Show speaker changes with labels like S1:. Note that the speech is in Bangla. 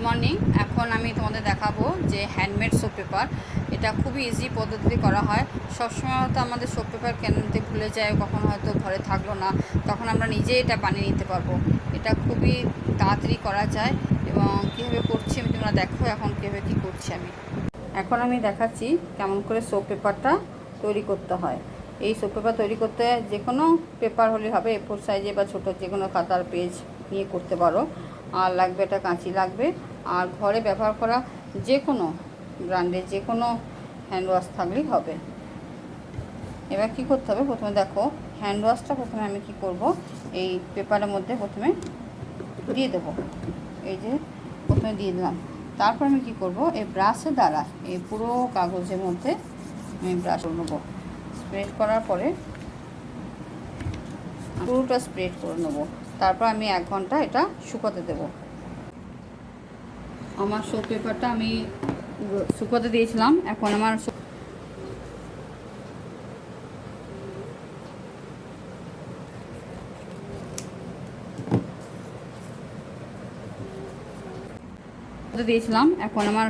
S1: মর্নিং। এখন আমি তোমাদের দেখাবো যে হ্যান্ডমেড সোপ পেপার। এটা খুবই ইজি পদ্ধতিতে করা হয়। সবসময় হয়তো আমাদের সোপ পেপার কিনতে ভুলে যায়, কখনো হয়তো ঘরে থাকলো না, তখন আমরা নিজেই এটা বানিয়ে নিতে পারবো। এটা খুবই তাড়াতাড়ি করা যায় এবং কীভাবে করছি আমি তোমরা দেখো এখন কীভাবে কী করছি। এখন আমি দেখাচ্ছি কেমন করে সোপ পেপারটা তৈরি করতে হয়। এই সোপ পেপার তৈরি করতে যে কোনো পেপার হলে হবে, A4 সাইজে বা ছোটো যে কোনো খাতার পেজ নিয়ে করতে পারো। আর লাগবে একটা কাঁচি লাগবে, আর ঘরে ব্যবহার করা যে কোনো ব্র্যান্ডের যে কোনো হ্যান্ড ওয়াশ থাকলেই হবে। এবার কি করতে হবে, প্রথমে দেখো হ্যান্ড ওয়াশটা প্রথমে আমি কি করব, এই পেপারের মধ্যে প্রথমে দিয়ে দেবো। এই যে প্রথমে দিয়ে দিলাম। তারপর আমি কি করব, এই ব্রাশের দ্বারা এই পুরো কাগজের মধ্যে আমি ব্রাশ করে নেবো। স্প্রেড করার পরে পুরোটা স্প্রেড করে নেবো। তারপর আমি 1 ঘন্টা এটা শুকোতে দেব। আমার সোপ পেপারটা আমি শুকোতে দিয়েছিলাম। এখন আমার এখন আমার